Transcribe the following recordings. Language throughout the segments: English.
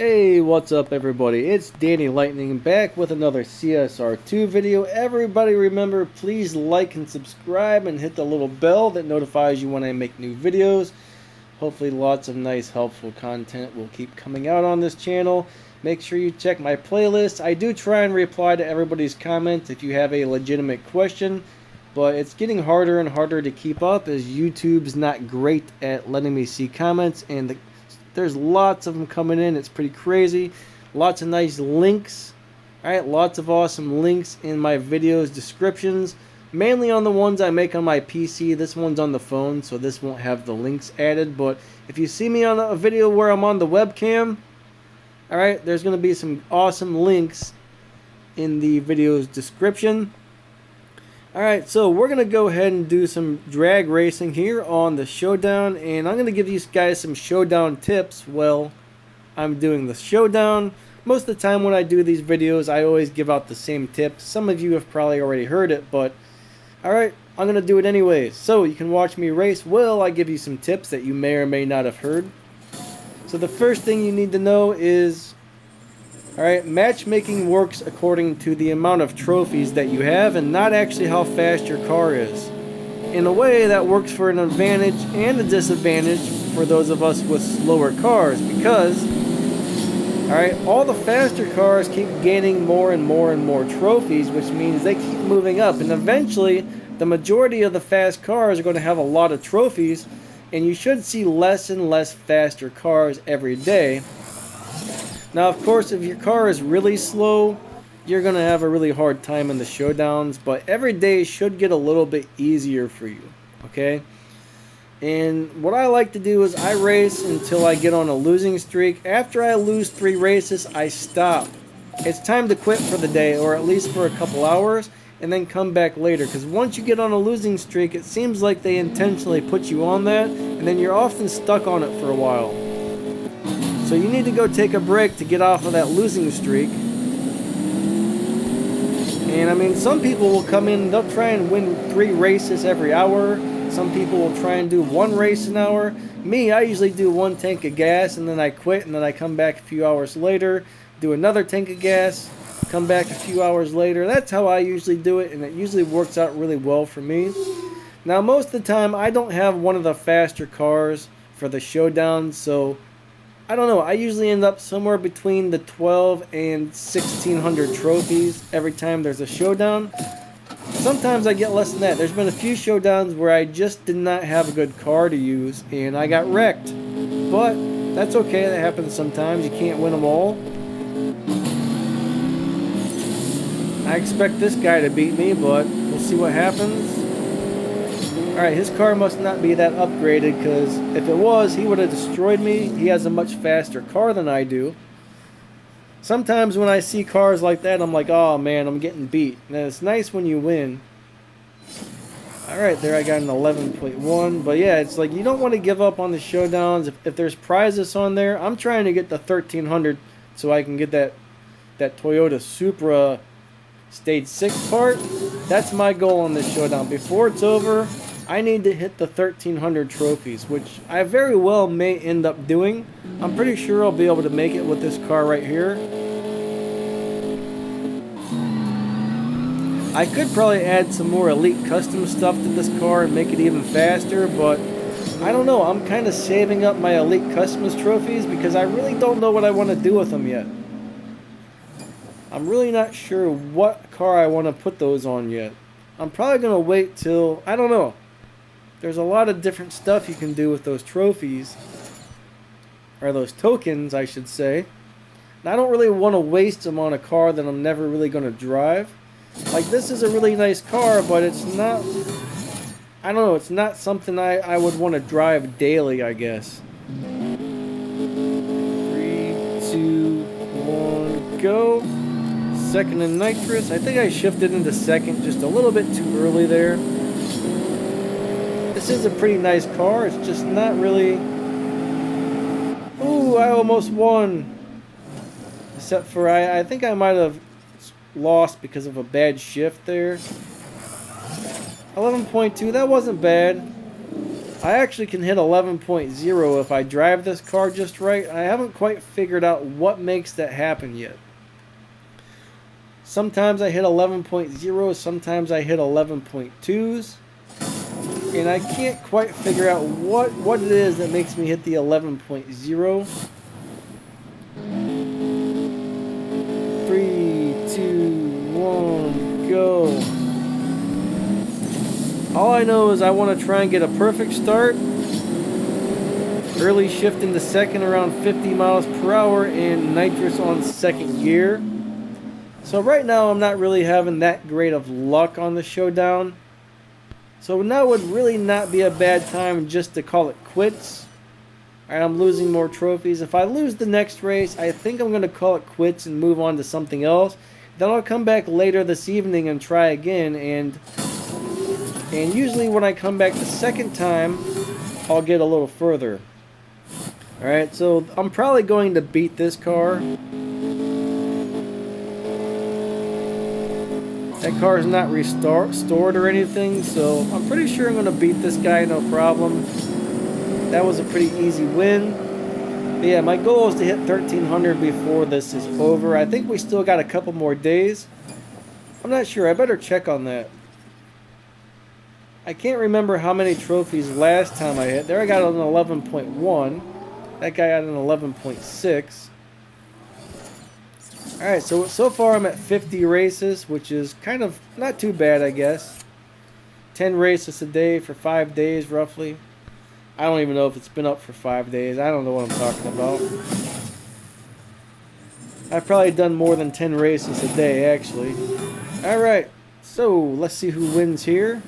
Hey, what's up everybody? It's Danny Lightning back with another CSR2 video. Everybody remember, please like and subscribe and hit the little bell that notifies you when I make new videos. Hopefully lots of nice helpful content will keep coming out on this channel. Make sure you check my playlist. I do try and reply to everybody's comments if you have a legitimate question, but it's getting harder and harder to keep up as YouTube's not great at letting me see comments, and there's lots of them coming in. It's pretty crazy. Lots of nice links. Alright, lots of awesome links in my videos descriptions. Mainly on the ones I make on my PC. This one's on the phone, so this won't have the links added. But if you see me on a video where I'm on the webcam, alright, there's going to be some awesome links in the video's description. Alright, so we're going to go ahead and do some drag racing here on the Showdown, and I'm going to give you guys some Showdown tips while I'm doing the Showdown. Most of the time when I do these videos, I always give out the same tips. Some of you have probably already heard it, but alright, I'm going to do it anyways. So you can watch me race while I give you some tips that you may or may not have heard. So the first thing you need to know is, alright, matchmaking works according to the amount of trophies that you have and not actually how fast your car is. In a way, that works for an advantage and a disadvantage for those of us with slower cars because, alright, all the faster cars keep gaining more and more and more trophies, which means they keep moving up, and eventually the majority of the fast cars are going to have a lot of trophies, and you should see less and less faster cars every day. Now, of course, if your car is really slow, you're going to have a really hard time in the showdowns, but every day should get a little bit easier for you, okay? And what I like to do is I race until I get on a losing streak. After I lose 3 races, I stop. It's time to quit for the day, or at least for a couple hours, and then come back later, because once you get on a losing streak, it seems like they intentionally put you on that, and then you're often stuck on it for a while. So you need to go take a break to get off of that losing streak. And I mean, some people will come in, they'll try and win 3 races every hour. Some people will try and do 1 race an hour. Me, I usually do 1 tank of gas and then I quit, and then I come back a few hours later, do another tank of gas, come back a few hours later. That's how I usually do it, and it usually works out really well for me. Now, most of the time, I don't have one of the faster cars for the showdown, so I don't know, I usually end up somewhere between the 12 and 1600 trophies every time there's a showdown. Sometimes I get less than that. There's been a few showdowns where I just did not have a good car to use and I got wrecked. But that's okay, that happens sometimes. You can't win them all. I expect this guy to beat me, but we'll see what happens. Alright, his car must not be that upgraded, because if it was, he would have destroyed me. He has a much faster car than I do. Sometimes when I see cars like that, I'm like, oh man, I'm getting beat. And it's nice when you win. Alright, there I got an 11.1. But yeah, it's like you don't want to give up on the showdowns. If there's prizes on there, I'm trying to get the 1300 so I can get that Toyota Supra Stage 6 part. That's my goal on this showdown. Before it's over, I need to hit the 1300 trophies, which I very well may end up doing. I'm pretty sure I'll be able to make it with this car right here. I could probably add some more Elite Custom stuff to this car and make it even faster, but I don't know. I'm kind of saving up my Elite Customs trophies because I really don't know what I want to do with them yet. I'm really not sure what car I want to put those on yet. I'm probably going to wait till, I don't know. There's a lot of different stuff you can do with those trophies. Or those tokens, I should say. And I don't really want to waste them on a car that I'm never really going to drive. Like, this is a really nice car, but it's not, I don't know, it's not something I would want to drive daily, I guess. 3, 2, 1, go. Second in nitrous. I think I shifted into second just a little bit too early there. This is a pretty nice car. It's just not really... Ooh, I almost won. Except for I think I might have lost because of a bad shift there. 11.2, that wasn't bad. I actually can hit 11.0 if I drive this car just right. I haven't quite figured out what makes that happen yet. Sometimes I hit 11.0, sometimes I hit 11.2s. And I can't quite figure out what it is that makes me hit the 11.0. 3, 2, 1, go. All I know is I want to try and get a perfect start. Early shift into second around 50 miles per hour and nitrous on second gear. So right now I'm not really having that great of luck on the showdown. So now would really not be a bad time just to call it quits. Alright, I'm losing more trophies. If I lose the next race, I think I'm going to call it quits and move on to something else. Then I'll come back later this evening and try again. And usually when I come back the second time, I'll get a little further. Alright, so I'm probably going to beat this car. That car is not restored or anything, so I'm pretty sure I'm going to beat this guy no problem. That was a pretty easy win. But yeah, my goal is to hit 1300 before this is over. I think we still got a couple more days. I'm not sure. I better check on that. I can't remember how many trophies last time I hit. There I got an 11.1. That guy got an 11.6. Alright, so far I'm at 50 races, which is kind of not too bad, I guess. 10 races a day for 5 days, roughly. I don't even know if it's been up for 5 days. I don't know what I'm talking about. I've probably done more than 10 races a day, actually. Alright, so let's see who wins here.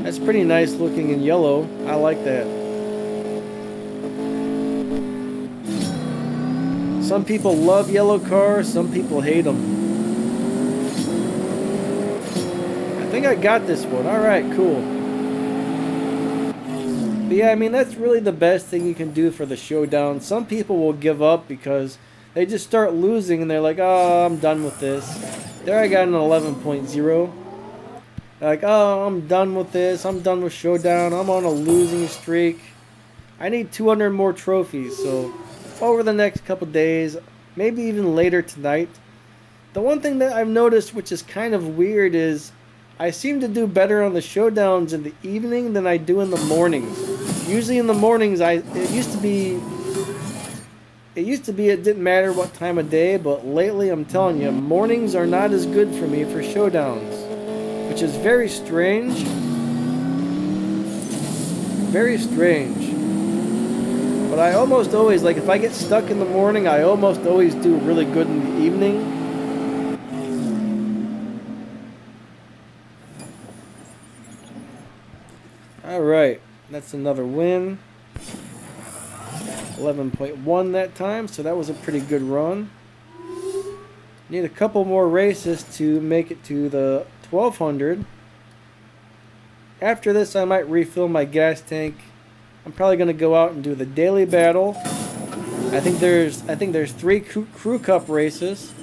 That's pretty nice looking in yellow. I like that. Some people love yellow cars, some people hate them. I think I got this one. Alright, cool. But yeah, I mean, that's really the best thing you can do for the showdown. Some people will give up because they just start losing and they're like, oh, I'm done with this. There I got an 11.0. Like, oh, I'm done with this. I'm done with showdown. I'm on a losing streak. I need 200 more trophies, so over the next couple days, maybe even later tonight. The one thing that I've noticed, which is kind of weird, is I seem to do better on the showdowns in the evening than I do in the mornings. Usually in the mornings, it used to be it didn't matter what time of day, but lately I'm telling you, mornings are not as good for me for showdowns, which is very strange. Very strange. But I almost always, like, if I get stuck in the morning, I almost always do really good in the evening. Alright, that's another win. 11.1 that time, so that was a pretty good run. Need a couple more races to make it to the 1200. After this, I might refill my gas tank. I'm probably going to go out and do the daily battle. I think there's 3 crew cup races.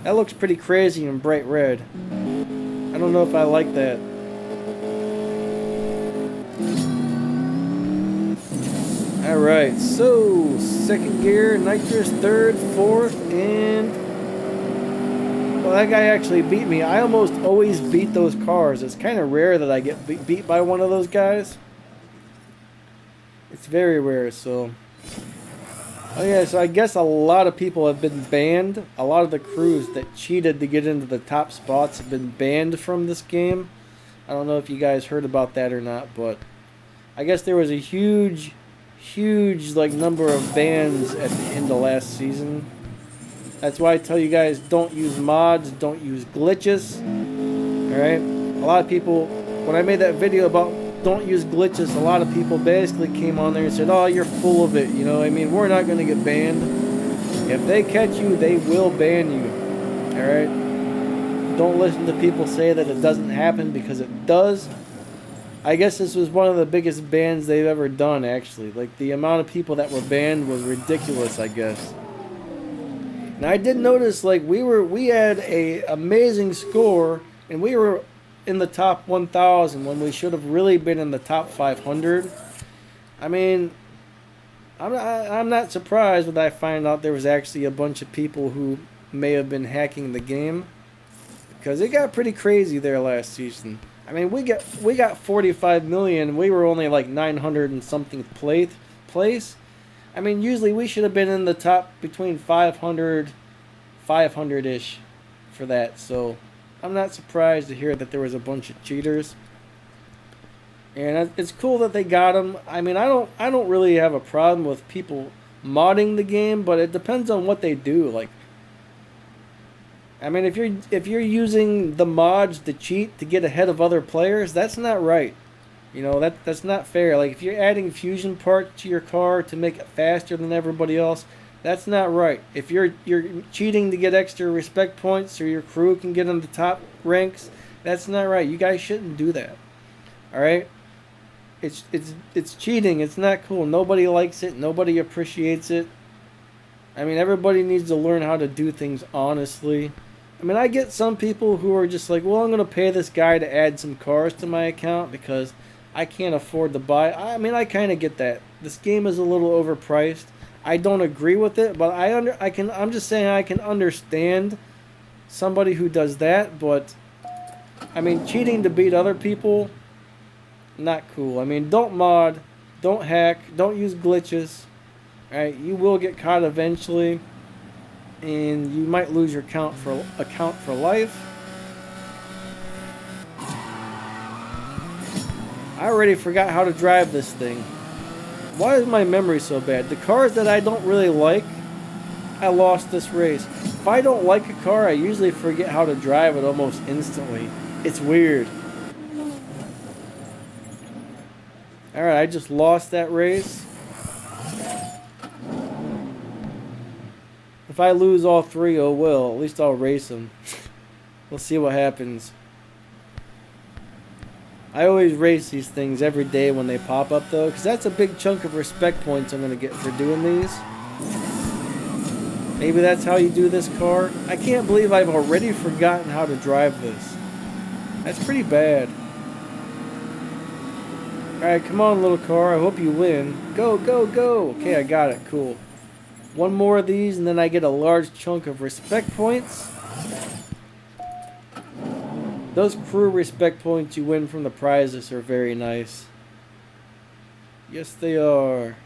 That looks pretty crazy in bright red. I don't know if I like that. Alright, so second gear, nitrous, third, fourth, and well, that guy actually beat me. I almost always beat those cars. It's kind of rare that I get beat by one of those guys. It's very rare, so. Oh yeah, so I guess a lot of people have been banned. A lot of the crews that cheated to get into the top spots have been banned from this game. I don't know if you guys heard about that or not, but I guess there was a huge like number of bans at the end of last season. That's why I tell you guys, don't use mods, don't use glitches. Alright? A lot of people, when I made that video about don't use glitches, a lot of people basically came on there and said, oh, you're full of it, you know, I mean, we're not going to get banned. If they catch you, they will ban you. Alright? Don't listen to people say that it doesn't happen, because it does. I guess this was one of the biggest bans they've ever done, actually. Like, the amount of people that were banned was ridiculous, I guess. And I did notice, like, we had a amazing score, and we were in the top 1,000 when we should have really been in the top 500. I mean, I'm not surprised when I find out there was actually a bunch of people who may have been hacking the game, because it got pretty crazy there last season. I mean, we got 45 million. We were only like 900 and something place. I mean, usually we should have been in the top between 500-ish for that. So I'm not surprised to hear that there was a bunch of cheaters. And it's cool that they got them. I mean, I don't really have a problem with people modding the game, but it depends on what they do. Like, I mean, if you're using the mods to cheat to get ahead of other players, that's not right. You know, that's not fair. Like, if you're adding fusion parts to your car to make it faster than everybody else, that's not right. If you're cheating to get extra respect points so your crew can get in the top ranks, that's not right. You guys shouldn't do that. All right? It's cheating. It's not cool. Nobody likes it. Nobody appreciates it. I mean, everybody needs to learn how to do things honestly. I mean, I get some people who are just like, well, I'm going to pay this guy to add some cars to my account because I can't afford to buy. I mean, I kind of get that. This game is a little overpriced. I don't agree with it, but I'm just saying I can understand somebody who does that, but I mean, cheating to beat other people, not cool. I mean, don't mod, don't hack, don't use glitches. All right, you will get caught eventually, and you might lose your account for life. I already forgot how to drive this thing. Why is my memory so bad? The cars that I don't really like, I lost this race. If I don't like a car, I usually forget how to drive it almost instantly. It's weird. Alright, I just lost that race. If I lose all three, oh well. At least I'll race them. We'll see what happens. I always race these things every day when they pop up, though, because that's a big chunk of respect points I'm going to get for doing these. Maybe that's how you do this car. I can't believe I've already forgotten how to drive this. That's pretty bad. Alright, come on, little car. I hope you win. Go, go, go. Okay, I got it. Cool. One more of these, and then I get a large chunk of respect points. Those crew respect points you win from the prizes are very nice. Yes, they are.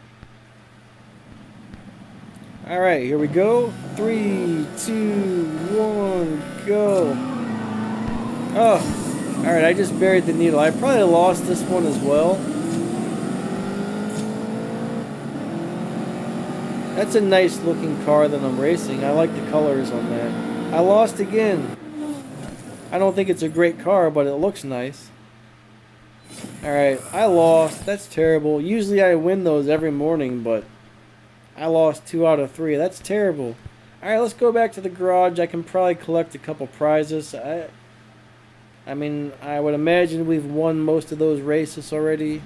Alright, here we go. 3, 2, 1, go. Oh, alright, I just buried the needle. I probably lost this one as well. That's a nice looking car that I'm racing. I like the colors on that. I lost again. I don't think it's a great car, but it looks nice. Alright, I lost. That's terrible. Usually I win those every morning, but I lost 2 out of 3. That's terrible. Alright, let's go back to the garage. I can probably collect a couple prizes. I mean, I would imagine we've won most of those races already.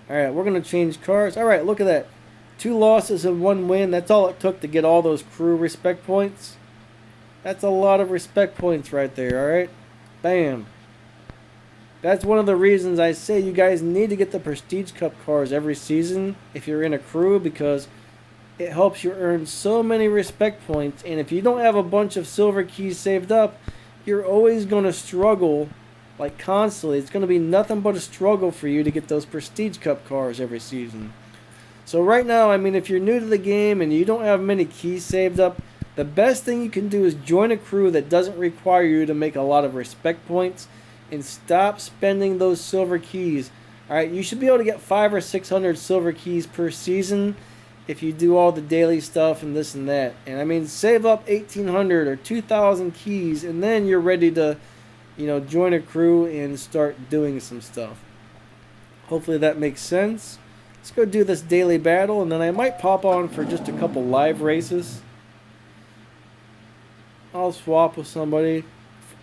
Alright, we're going to change cars. Alright, look at that. 2 losses and 1 win. That's all it took to get all those crew respect points. That's a lot of respect points right there, alright? Bam. That's one of the reasons I say you guys need to get the Prestige Cup cars every season if you're in a crew, because it helps you earn so many respect points, and if you don't have a bunch of silver keys saved up, you're always going to struggle, like constantly. It's going to be nothing but a struggle for you to get those Prestige Cup cars every season. So right now, I mean, if you're new to the game and you don't have many keys saved up, the best thing you can do is join a crew that doesn't require you to make a lot of respect points, and stop spending those silver keys. Alright, you should be able to get 500 or 600 silver keys per season if you do all the daily stuff and this and that. And I mean, save up 1,800 or 2,000 keys, and then you're ready to, you know, join a crew and start doing some stuff. Hopefully that makes sense. Let's go do this daily battle, and then I might pop on for just a couple live races. I'll swap with somebody,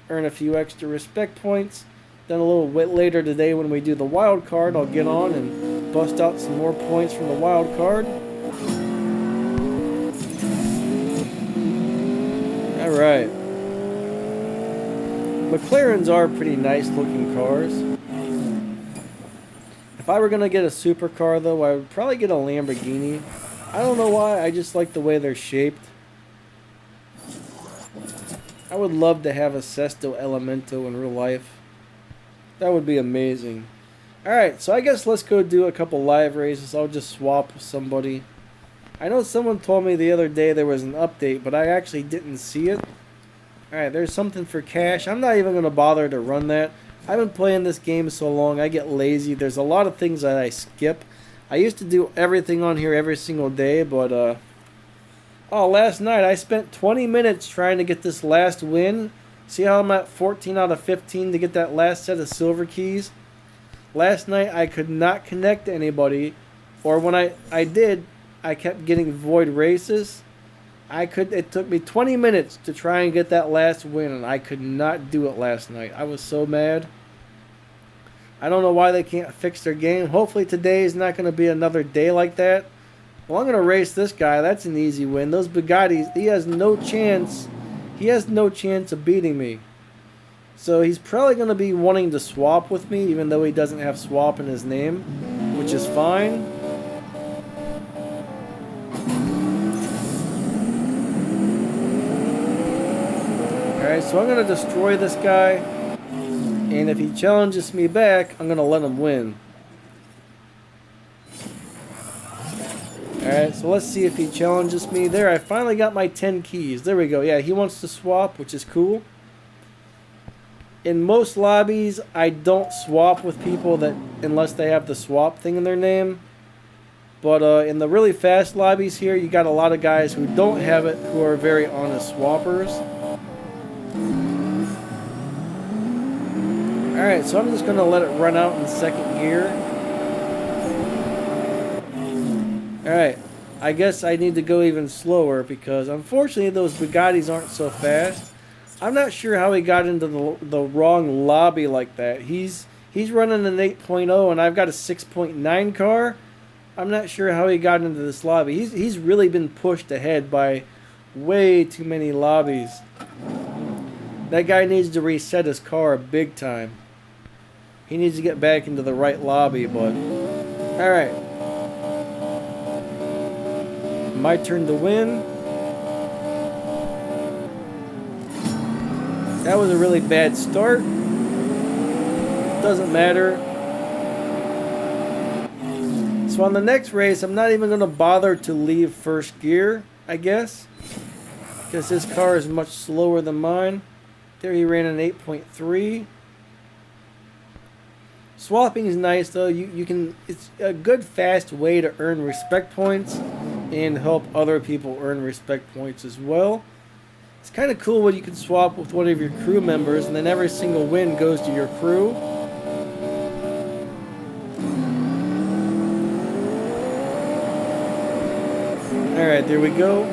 earn a few extra respect points. Then a little bit later today when we do the wild card, I'll get on and bust out some more points from the wild card. Alright. McLarens are pretty nice looking cars. If I were going to get a supercar though, I would probably get a Lamborghini. I don't know why, I just like the way they're shaped. I would love to have a Sesto Elemento in real life. That would be amazing. Alright, so I guess let's go do a couple live races. I'll just swap with somebody. I know someone told me the other day there was an update, but I actually didn't see it. Alright, there's something for cash. I'm not even going to bother to run that. I've been playing this game so long, I get lazy. There's a lot of things that I skip. I used to do everything on here every single day, but, oh, last night I spent 20 minutes trying to get this last win. See how I'm at 14 out of 15 to get that last set of silver keys? Last night I could not connect to anybody, or when I did, I kept getting void races. It took me 20 minutes to try and get that last win, and I could not do it last night. I was so mad. I don't know why they can't fix their game. Hopefully today is not going to be another day like that. Well, I'm going to race this guy. That's an easy win. Those Bugattis, he has no chance. He has no chance of beating me. So he's probably going to be wanting to swap with me, even though he doesn't have swap in his name, which is fine. Alright, so I'm going to destroy this guy, and if he challenges me back, I'm going to let him win. Alright, so let's see if he challenges me. There, I finally got my 10 keys. There we go. Yeah, he wants to swap, which is cool. In most lobbies, I don't swap with people that unless they have the swap thing in their name. But in the really fast lobbies here, you got a lot of guys who don't have it, who are very honest swappers. Alright, so I'm just going to let it run out in second gear. Alright, I guess I need to go even slower because unfortunately those Bugattis aren't so fast. I'm not sure how he got into the wrong lobby like that. He's running an 8.0 and I've got a 6.9 car. I'm not sure how he got into this lobby. He's really been pushed ahead by way too many lobbies. That guy needs to reset his car big time. He needs to get back into the right lobby, but alright. My turn to win. That was a really bad start. Doesn't matter. So on the next race, I'm not even going to bother to leave first gear, I guess. Because his car is much slower than mine. There he ran an 8.3. Swapping is nice though. You can, it's a good fast way to earn respect points and help other people earn respect points as well. It's kind of cool when you can swap with one of your crew members and then every single win goes to your crew. Alright, there we go.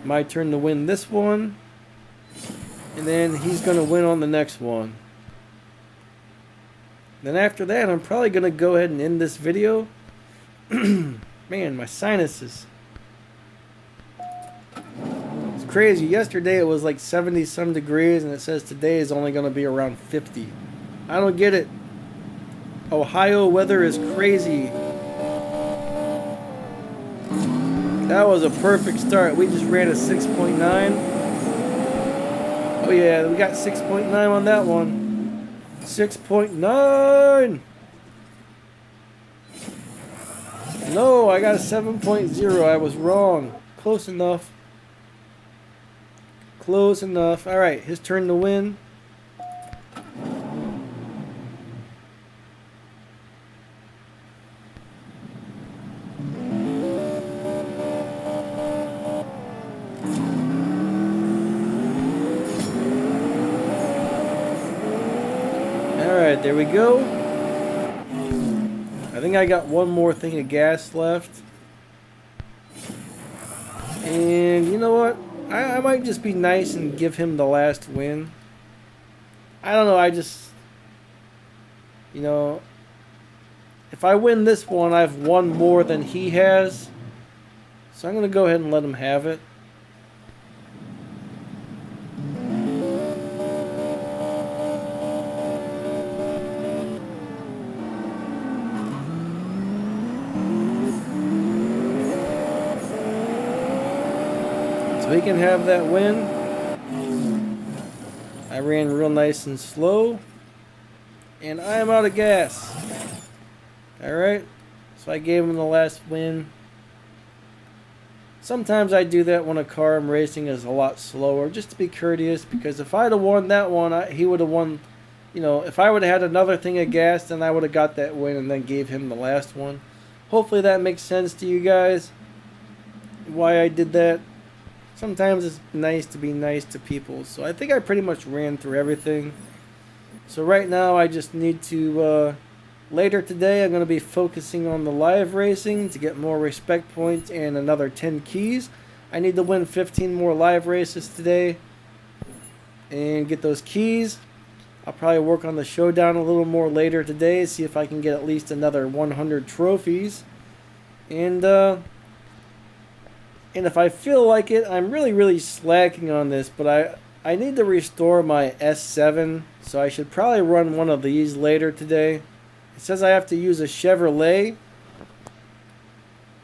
My turn to win this one. And then he's going to win on the next one. Then after that, I'm probably going to go ahead and end this video. Man, my sinuses. It's crazy. Yesterday it was like 70 some degrees and it says today is only going to be around 50. I don't get it. Ohio weather is crazy. That was a perfect start. We just ran a 6.9. Oh yeah, we got 6.9 on that one. 6.9! No, I got a 7.0. I was wrong. Close enough. Close enough. Alright, his turn to win. Alright, there we go. I think I got one more thing of gas left. And you know what? I might just be nice and give him the last win. I don't know, I just... You know... If I win this one, I've won more than he has. So I'm going to go ahead and let him have it. so he can have that win. I ran real nice and slow, and I am out of gas. Alright, so I gave him the last win. Sometimes I do that when a car I'm racing is a lot slower, just to be courteous, because if I'd have won that one, he would have won. You know, if I would have had another thing of gas, then I would have got that win and then gave him the last one. Hopefully that makes sense to you guys, why I did that. Sometimes it's nice to be nice to people. So I think I pretty much ran through everything. So right now I just need to, later today I'm going to be focusing on the live racing to get more respect points and another 10 keys. I need to win 15 more live races today and get those keys. I'll probably work on the showdown a little more later today, see if I can get at least another 100 trophies. And if I feel like it, I'm really slacking on this, but I need to restore my S7, so I should probably run one of these later today. It says I have to use a Chevrolet.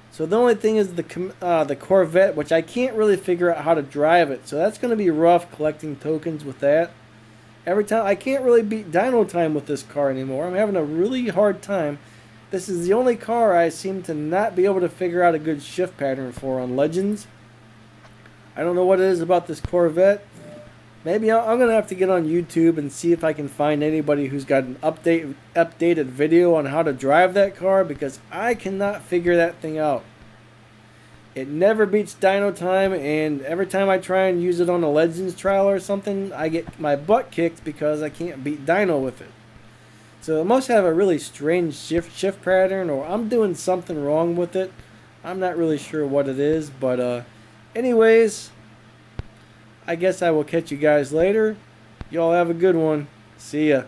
So the only thing is the Corvette, which I can't really figure out how to drive it. So that's going to be rough collecting tokens with that. Every time, I can't really beat dyno time with this car anymore. I'm having a really hard time. This is the only car I seem to not be able to figure out a good shift pattern for on Legends. I don't know what it is about this Corvette. Maybe I'm going to have to get on YouTube and see if I can find anybody who's got an updated video on how to drive that car, because I cannot figure that thing out. It never beats dyno time, and every time I try and use it on a Legends trial or something, I get my butt kicked because I can't beat dyno with it. So it must have a really strange shift pattern, or I'm doing something wrong with it. I'm not really sure what it is, but anyways, I guess I will catch you guys later. Y'all have a good one. See ya.